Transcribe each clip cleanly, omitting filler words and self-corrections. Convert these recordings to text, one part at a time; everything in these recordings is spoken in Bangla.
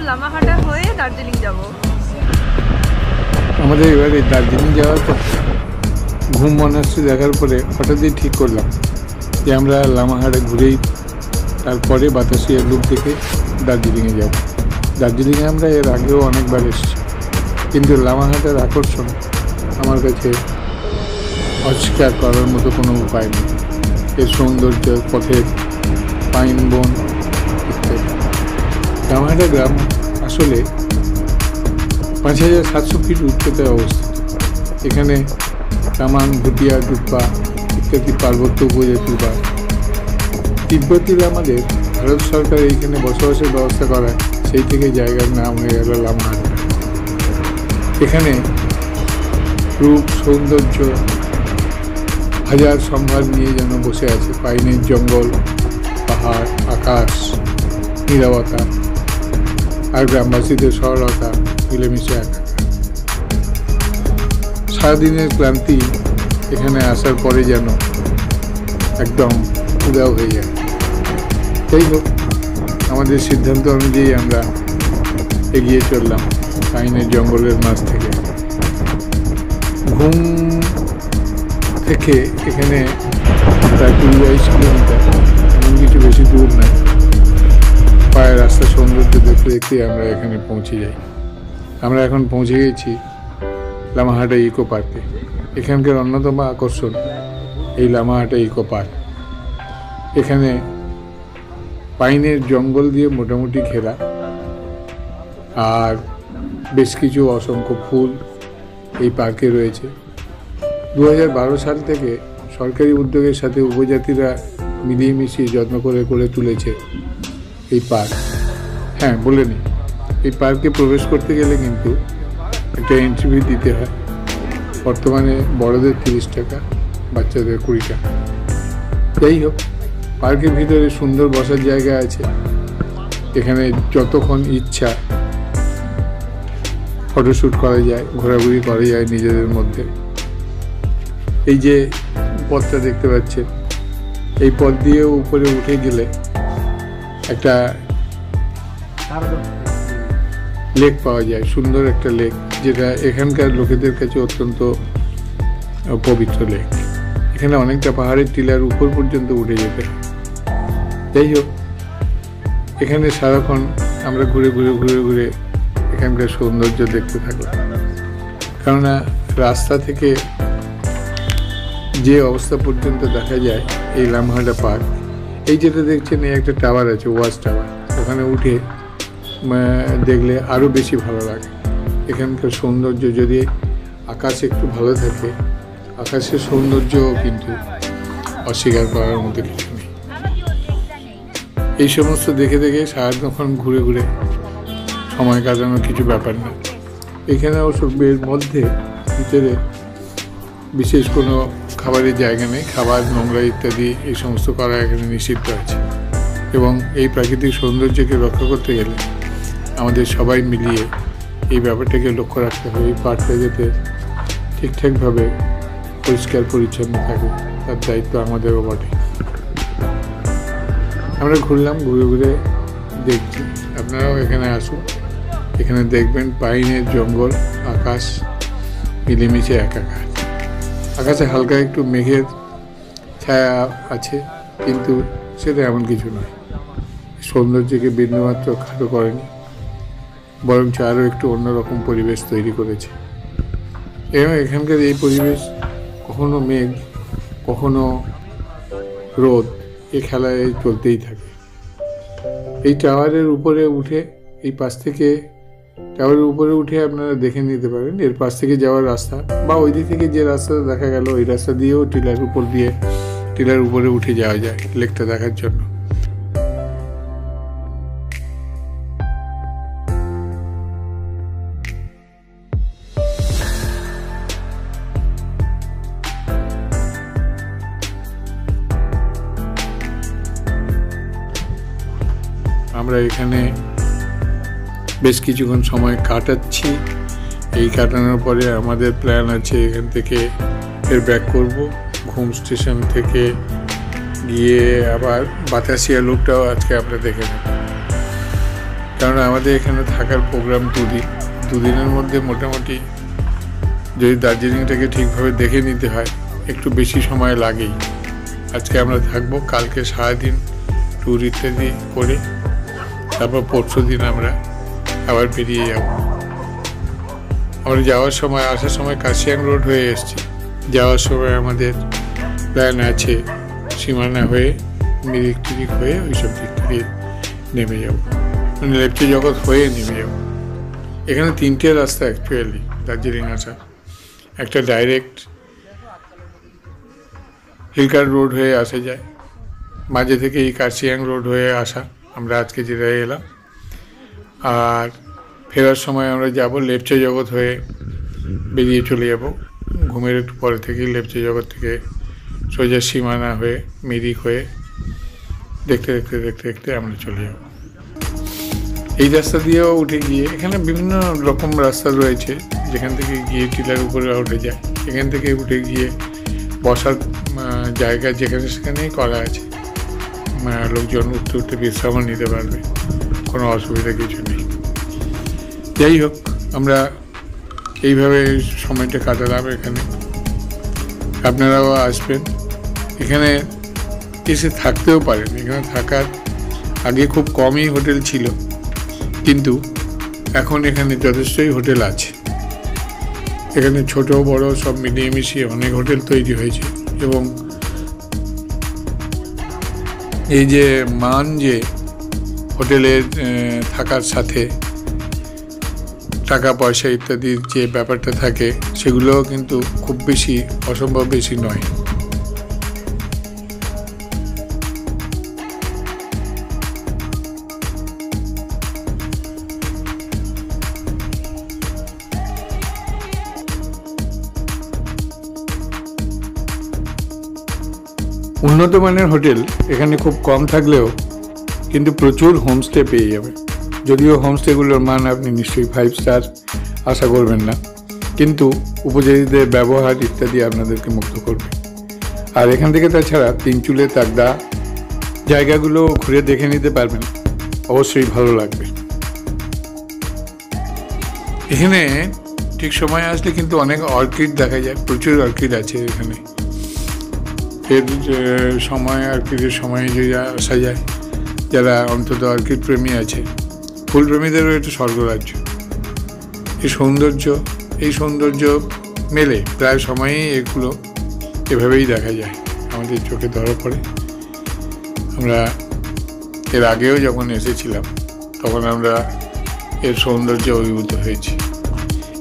লামাহাটা হয়ে দার্জিলিং যাব। আমাদের এবারে দার্জিলিং যাওয়ার পর ঘুম মনাস্ট্রি দেখার পরে হঠাৎই ঠিক করলাম যে আমরা লামাহাটে ঘুরেই তারপরে বাতাসিয়া লুপ দেখে দার্জিলিংয়ে যাব। দার্জিলিংয়ে আমরা এর আগেও অনেকবার এসেছি, কিন্তু লামাহাটের আকর্ষণ আমার কাছে অস্বীকার করার মতো কোনো উপায় নেই। এর সৌন্দর্য, পথের পাইন বন ইত্যাদি। লামাহাটা গ্রাম আসলে 5700 ফিট উচ্চতায় অবস্থিত। এখানে তামাং, ভুটিয়া, ডুপ্পা ইত্যাদি পার্বত্য উপজাতি বা তিব্বতী লামাদের ভারত সরকার এইখানে বসবাসের ব্যবস্থা করায় সেই থেকে জায়গার নাম হয়ে গেল লামাহাট। এখানে রূপ, সৌন্দর্য হাজার সম্ভার নিয়ে যেন বসে আছে। পাইনের জঙ্গল, পাহাড়, আকাশ, নীরবতা আর গ্রামবাসীদের সরলতা মিলেমিশে একাকার। সারাদিনের ক্লান্তি এখানে আসার পরে যেন একদম উদাও হয়ে যায়। যাই হোক, আমাদের সিদ্ধান্ত অনুযায়ী আমরা এগিয়ে চললাম পাইনের জঙ্গলের মাঝ থেকে। ঘুম থেকে এখানে প্রায় 20-22 কিলোমিটার, এমন কিছু বেশি দূর নয়। পায়ের রাস্তার সৌন্দর্য দেখতে দেখতে আমরা এখানে পৌঁছে যাই। আমরা এখন পৌঁছে গেছি লামাহাটা ইকো পার্কে। এখানকার অন্যতম আকর্ষণ এই লামাহাটা ইকো পার্ক। এখানে পাইনের জঙ্গল দিয়ে মোটামুটি ঘেরা, আর বেশ কিছু অসংখ্য ফুল এই পার্কে রয়েছে। 2012 সাল থেকে সরকারি উদ্যোগের সাথে উপজাতিরা মিলিয়ে মিশিয়ে যত্ন করে করে তুলেছে এই পার্ক। হ্যাঁ, বলে নিই, এই পার্কে প্রবেশ করতে গেলে কিন্তু একটা এন্ট্রি ফি দিতে হয়। বর্তমানে বড়দের 30 টাকা, বাচ্চাদের 20 টাকা। যাই হোক, পার্কের ভিতরে সুন্দর বসার জায়গা আছে। এখানে যতক্ষণ ইচ্ছা ফটোশ্যুট করা যায়, ঘোরাঘুরি করা যায় নিজেদের মধ্যে। এই যে পথটা দেখতে পাচ্ছেন, এই পথ দিয়ে উপরে উঠে গেলে একটা লেক পাওয়া যায়, সুন্দর একটা লেক, যেটা এখানকার লোকেদের কাছে অত্যন্ত পবিত্র লেক। এখানে অনেকটা পাহাড়ের টিলার উপর পর্যন্ত উঠে যেতে হয়। যাই হোক, এখানে সারাক্ষণ আমরা ঘুরে ঘুরে ঘুরে ঘুরে এখানকার সৌন্দর্য দেখতে থাকলাম। কেননা রাস্তা থেকে যে অবস্থা পর্যন্ত দেখা যায় এই লামাহাটা পার্ক, এই যেটা দেখছেন এই একটা টাওয়ার আছে, ওয়াচ টাওয়ার, ওখানে উঠে দেখলে আরও বেশি ভালো লাগে। এখানকার সৌন্দর্য, যদি আকাশ একটু ভালো থাকে, আকাশের সৌন্দর্যও কিন্তু অস্বীকার করার মতো কিছু নেই। এই সমস্ত দেখে দেখে সারাক্ষণ ঘুরে ঘুরে সময় কাটানোর কিছু ব্যাপার না। এখানে অবশ্য এর মধ্যে ভিতরে বিশেষ কোনো খাবারের জায়গা নেই। খাবার, নোংরা ইত্যাদি এই সমস্ত করা এখানে নিষিদ্ধ আছে। এবং এই প্রাকৃতিক সৌন্দর্যকে রক্ষা করতে গেলে আমাদের সবাই মিলিয়ে এই ব্যাপারটাকে লক্ষ্য রাখতে হবে। এই পার্কটা যাতে ঠিকঠাকভাবে পরিষ্কার পরিচ্ছন্ন থাকে, তার দায়িত্ব আমাদেরও বটে। আমরা ঘুরলাম, ঘুরে ঘুরে দেখছি। আপনারাও এখানে আসুন, এখানে দেখবেন পাইনের জঙ্গল, আকাশ মিলেমিশে একাকার। আকাশে হালকা একটু মেঘের ছায়া আছে, কিন্তু সেটা এমন কিছু নয়, সৌন্দর্যকে বিন্দুমাত্র খাটো করেনি, বরঞ্চ আরও একটু অন্যরকম পরিবেশ তৈরি করেছে। এবং এখানকার এই পরিবেশ, কখনো মেঘ, কখনো রোদ, এ খেলায় চলতেই থাকে। এই টাওয়ারের উপরে উঠে, এই পাশ থেকে টাওয়ারের উপরে উঠে আপনারা দেখে নিতে পারেন এর পাশ থেকে যাওয়ার রাস্তা, বা ওই দিক থেকে যে রাস্তাটা দেখা গেল ওই রাস্তা দিয়েও টিলার উপরে উঠে যাওয়া যায় লেকটা দেখার জন্য। আমরা এখানে বেশ কিছুক্ষণ সময় কাটাচ্ছি। এই কাটানোর পরে আমাদের প্ল্যান আছে এখান থেকে ফের ব্যাক করব। ঘুম স্টেশন থেকে গিয়ে আবার বাতাসিয়া লুপটাও আজকে আমরা দেখে নেব। কারণ আমাদের এখানে থাকার প্রোগ্রাম 2 দিন। 2 দিনের মধ্যে মোটামুটি যদি দার্জিলিংটাকে ঠিকভাবে দেখে নিতে হয় একটু বেশি সময় লাগেই। আজকে আমরা থাকবো, কালকে সারাদিন ট্যুর ইত্যাদি করে তারপর পরশু দিন আমরা আবার বেরিয়ে যাব। আমরা যাওয়ার সময়, আসার সময় কাশিয়াং রোড হয়ে এসেছি। যাওয়ার সময় আমাদের প্ল্যান আছে সীমানা হয়ে মিরিক টিরিক হয়ে ওইসব দিক থেকে নেমে যাব, মানে লেপচা জগৎ হয়ে নেমে যাব। এখানে 3টে রাস্তা অ্যাকচুয়ালি দার্জিলিং আসা। একটা ডাইরেক্ট হিলকার রোড হয়ে আসা যায়, মাঝে থেকে এই কার্শিয়াং রোড হয়ে আসা আমরা আজকে যেটা এলাম। আর ফেরার সময় আমরা যাব লেপচা জগৎ হয়ে বেরিয়ে চলে যাব। ঘুমের একটু পরে থেকেই লেপচা জগৎ থেকে সোজা সীমানা হয়ে মিরিক হয়ে দেখতে দেখতে দেখতে দেখতে আমরা চলে যাব। এই রাস্তা দিয়েও উঠে গিয়ে এখানে বিভিন্ন রকম রাস্তা রয়েছে, যেখান থেকে গিয়ে টিলার উপরে উঠে যায়। এখান থেকে উঠে গিয়ে বসার জায়গা যেখানে সেখানেই করা আছে, লোকজন উঠতে উঠতে বিশ্রামও নিতে পারবে, কোনো অসুবিধা কিছু নেই। যাই হোক, আমরা এইভাবে সময়টা কাটালাম এখানে। আপনারাও আসবেন, এখানে এসে থাকতেও পারেন। এখানে থাকার আগে খুব কমই হোটেল ছিল, কিন্তু এখন এখানে যথেষ্টই হোটেল আছে। এখানে ছোট বড় সব মিলিয়ে মিশিয়ে অনেক হোটেল তৈরি হয়েছে। এবং এই যে মান, যে হোটেলে থাকার সাথে টাকা পয়সা ইত্যাদির যে ব্যাপারটা থাকে, সেগুলোও কিন্তু খুব বেশি, অসম্ভব বেশি নয়। উন্নত মানের হোটেল এখানে খুব কম থাকলেও কিন্তু প্রচুর হোমস্টে পেয়ে যাবে। যদিও হোমস্টেগুলোর মান আপনি নিশ্চয়ই 5 স্টার আশা করবেন না, কিন্তু উপজাতিদের ব্যবহার ইত্যাদি আপনাদেরকে মুগ্ধ করবে। আর এখান থেকে তাছাড়া তিনচুলে তাগদা জায়গাগুলো ঘুরে দেখে নিতে পারবেন, অবশ্যই ভালো লাগবে। এখানে ঠিক সময় আসলে কিন্তু অনেক অর্কিড দেখা যায়, প্রচুর অর্কিড আছে এখানে। এর সময়, অর্কিডের সময় যদি আসা যায়, যারা অন্তত অর্কিড প্রেমী আছে, ফুলপ্রেমীদেরও একটু স্বর্গরাজ্য। এই সৌন্দর্য মেলে প্রায় সময়ই এগুলো এভাবেই দেখা যায়, আমাদের চোখে ধরা পড়ে। আমরা এর আগেও যখন এসেছিলাম তখন আমরা এর সৌন্দর্যে অভিভূত হয়েছি।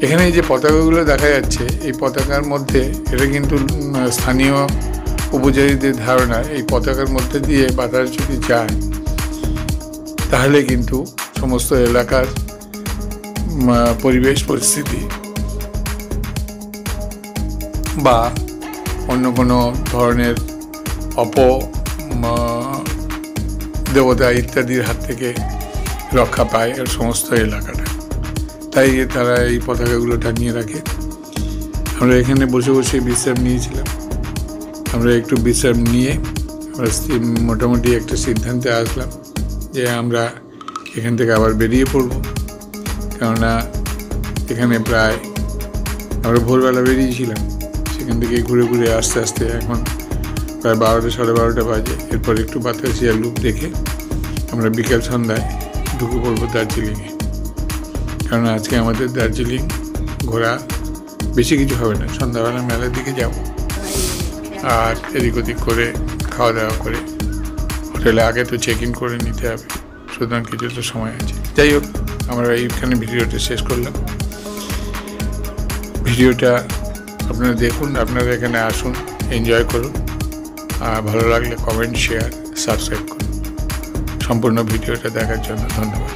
এখানে এই যে পতাকাগুলো দেখা যাচ্ছে, এই পতাকার মধ্যে, এটা কিন্তু স্থানীয় উপজাতিদের ধারণা, এই পতাকার মধ্যে দিয়ে বাতাস যদি যায় তাহলে কিন্তু সমস্ত এলাকার পরিবেশ পরিস্থিতি বা অন্য কোনো ধরনের দেবতা ইত্যাদির হাত থেকে রক্ষা পায় এর সমস্ত এলাকাটা। তাই তারা এই পতাকাগুলো টাঙিয়ে রাখে। আমরা এখানে বসে বসে বিশ্রাম নিয়েছিলাম। আমরা একটু বিশ্রাম নিয়ে আমরা মোটামুটি একটা সিদ্ধান্তে আসলাম যে আমরা এখান থেকে আবার বেরিয়ে পড়ব। কেননা এখানে প্রায় আমরা ভোরবেলা বেরিয়েছিলাম, সেখান থেকে ঘুরে ঘুরে আস্তে আস্তে এখন প্রায় 12টা সাড়ে 12টা বাজে। এরপর একটু বাতাসিয়া লুপ দেখে আমরা বিকেল সন্ধ্যায় ঢুকে পড়বো দার্জিলিংয়ে। কারণ আজকে আমাদের দার্জিলিং ঘোরা বেশি কিছু হবে না, সন্ধ্যাবেলা মেলার দিকে যাব, আর এদিক ওদিক করে খাওয়া দাওয়া করে হোটেলে আগে তো চেক ইন করে নিতে হবে, সুতরাং কিছু তো সময় আছে। যাই হোক, আমরা এইখানে ভিডিওটা শেষ করলাম। ভিডিওটা আপনারা দেখুন, আপনারা এখানে আসুন, এনজয় করুন, আর ভালো লাগলে কমেন্ট, শেয়ার, সাবস্ক্রাইব করুন। সম্পূর্ণ ভিডিওটা দেখার জন্য ধন্যবাদ।